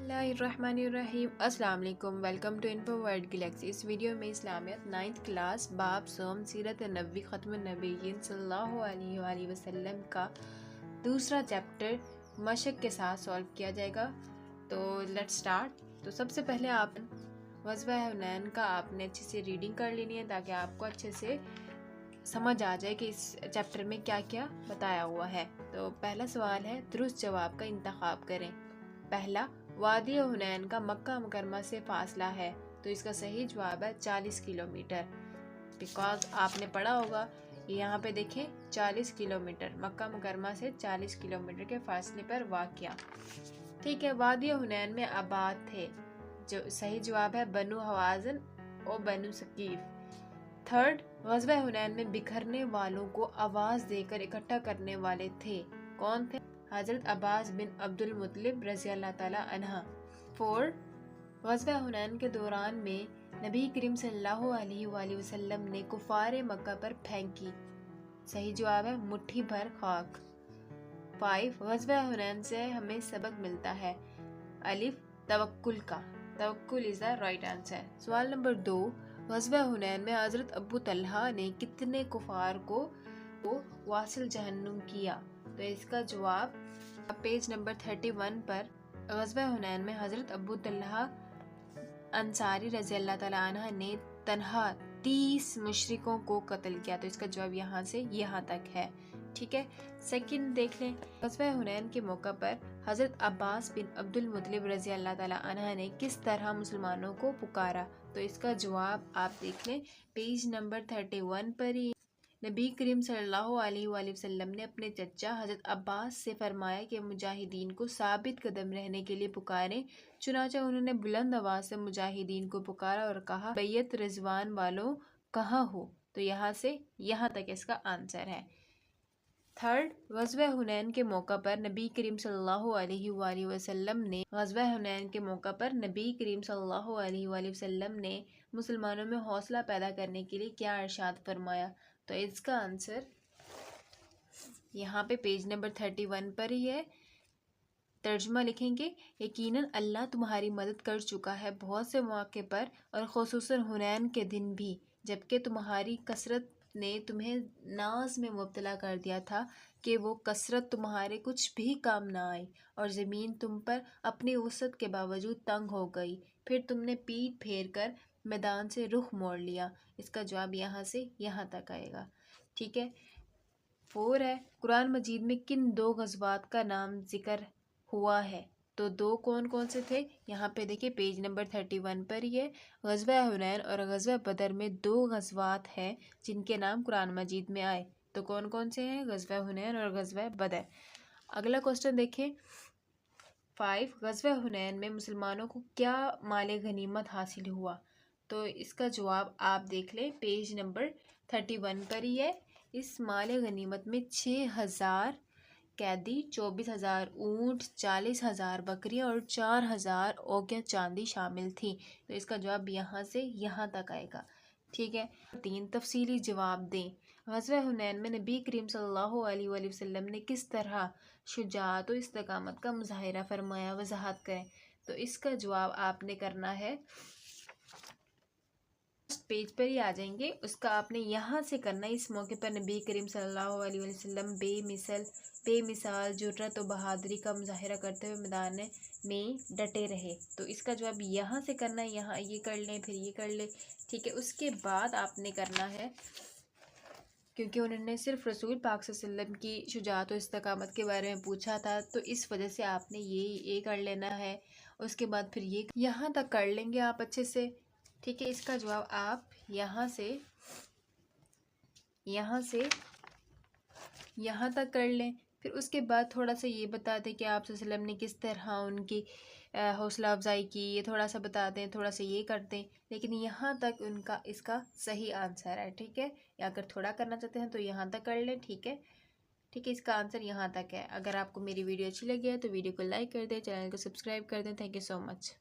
बिस्मिल्लाहिर्रहमानिर्रहीम। अस्सलाम वालेकुम। Welcome to info world galaxy. इस वीडियो में इस्लामियत 9th क्लास बाब सोम सीरत नबी ख़त्म नबीयीन सल्लल्लाहु अलैहि वसल्लम का दूसरा चैप्टर मशक के साथ सॉल्व किया जाएगा। तो लेट्स स्टार्ट। तो सबसे पहले आप ग़ज़वा हुनैन का आपने अच्छे से रीडिंग कर लेनी है ताकि आपको अच्छे से समझ आ जाए कि इस चैप्टर में क्या क्या बताया हुआ है। तो पहला सवाल है, दुरुस्त जवाब का इंतखाब करें। पहला, वादी हुनैन का मक्का मुकरमा से फासला है, तो इसका सही जवाब है 40 किलोमीटर। बिकॉज आपने पढ़ा होगा, यहाँ पे देखें 40 किलोमीटर, मक्का मुकरमा से 40 किलोमीटर के फासले पर वाक़या। ठीक है, वादी हुनैन में आबाद थे, जो सही जवाब है बनु हवाज़न और बनु सकीफ। थर्ड, ग़ज़वा हुनैन में बिखरने वालों को आवाज़ देकर इकट्ठा करने वाले थे, कौन थे? हज़रत अब्बास बिन अब्दुल मुत्तलिब रज़ियल्लाहु ताला अन्हा। फोर्थ, ग़ज़वा हुनैन के दौरान में नबी करीम सल्लल्लाहु अलैहि वसल्लम ने कुफ़ार मक्का पर फेंकी, सही जवाब है मुट्ठी भर खाक। 5, ग़ज़वा हुनैन से हमें सबक मिलता है। अलिफ, तवक्कुल का, तवक्कुल इज़ द राइट आंसर। सवाल नंबर 2, ग़ज़वा हुनैन में हज़रत अबू तलहा ने कितने कुफ़ार को वासिल जहन्नुम किया? तो इसका जवाब पेज नंबर 31 पर, ग़ज़वा हुनैन में हज़रत अबू तलहा अंसारी रज़ियल्लाहु ताला अन्हा ने तन्हा 30 मुशरिकों को कत्ल किया। तो इसका जवाब यहाँ से यहाँ तक है। ठीक है, सेकंड देख लें। ग़ज़वा हुनैन के मौका पर हज़रत अब्बास बिन अब्दुल मुत्तलिब रज़ियल्लाहु ताला अन्हा ने किस तरह मुसलमानों को पुकारा? तो इसका जवाब आप देख लें पेज नंबर 31 पर ही। नबी करीम सल्लल्लाहु अलैहि वसल्लम ने अपने चचा हज़रत अब्बास से फरमाया कि मुजाहिदीन को साबित कदम रहने के लिए पुकारें। चुनांचे उन्होंने बुलंद आवाज़ से मुजाहिदीन को पुकारा और कहा, बैयत रिज़वान वालों कहाँ हो? तो यहाँ से यहाँ तक इसका आंसर है। थर्ड, ग़ज़वा हुनैन के मौका पर नबी करीम सल्लल्लाहु अलैहि वसल्लम ने मुसलमानों में हौसला पैदा करने के लिए क्या इरशाद फरमाया? तो इसका आंसर यहाँ पे पेज नंबर 31 पर ही है। तर्जुमा लिखेंगे, यकीनन अल्लाह तुम्हारी मदद कर चुका है बहुत से मौके पर और ख़ुसूसन हुनैन के दिन भी, जबकि तुम्हारी कसरत ने तुम्हें नाज में मुब्तला कर दिया था कि वो कसरत तुम्हारे कुछ भी काम ना आई और ज़मीन तुम पर अपनी वसअत के बावजूद तंग हो गई। फिर तुमने पीठ फेर कर मैदान से रुख मोड़ लिया। इसका जवाब यहाँ से यहाँ तक आएगा। ठीक है। 4 है, कुरान मजीद में किन 2 ग़ज़वात का नाम जिक्र हुआ है? तो 2 कौन कौन से थे? यहाँ पे देखिए पेज नंबर 31 पर ही है। ग़ज़वा हुनैन और ग़ज़वा बदर में 2 ग़ज़वात हैं जिनके नाम कुरान मजीद में आए। तो कौन कौन से हैं? ग़ज़वा हुनैन और ग़ज़वा बदर। अगला क्वेश्चन देखें। 5, ग़ज़वा हुनैन में मुसलमानों को क्या माले गनीमत हासिल हुआ? तो इसका जवाब आप देख लें पेज नंबर 31 पर ही है। इस माले गनीमत में 6000 कैदी, 24,000 ऊँट, 40,000 बकरियाँ और 4,000 औगिया चांदी शामिल थी। तो इसका जवाब यहाँ से यहाँ तक आएगा। ठीक है। 3, तफसीली जवाब दें। ग़ज़वा हुनैन में नबी करीम सल्लल्लाहु अलैहि वसल्लम ने किस तरह शुजाअत और इस्तकामत का मुज़ाहिरा फरमाया? वज़ाहत करें। तो इसका जवाब आपने करना है, पेज पर ही आ जाएंगे, उसका आपने यहाँ से करना है। इस मौके पर नबी करीम सल्लल्लाहु अलैहि वसल्लम बेमिसाल जुर्रत और बहादुरी का मुज़ाहिरा करते हुए मैदान में डटे रहे। तो इसका जवाब यहाँ से करना है। यहाँ ये कर लें, फिर ये कर लें। ठीक है, उसके बाद आपने करना है, क्योंकि उन्होंने सिर्फ रसूल पाक सल्लल्लाहु अलैहि वसल्लम की शुजाअत और इस्तकामत के बारे में पूछा था, तो इस वजह से आपने ये कर लेना है। उसके बाद फिर ये यहाँ तक कर लेंगे आप अच्छे से। ठीक है, इसका जवाब आप यहाँ तक कर लें। फिर उसके बाद थोड़ा सा ये बता दें कि आप सल्लल्लाहु अलैहि वसल्लम ने किस तरह उनकी हौसला अफजाई की, ये थोड़ा सा बता दें, थोड़ा सा ये कर दें। लेकिन यहाँ तक उनका इसका सही आंसर है। ठीक है, या अगर थोड़ा करना चाहते हैं तो यहाँ तक कर लें। ठीक है, इसका आंसर यहाँ तक है। अगर आपको मेरी वीडियो अच्छी लगी है तो वीडियो को लाइक कर दें, चैनल को सब्सक्राइब कर दें। Thank you so much.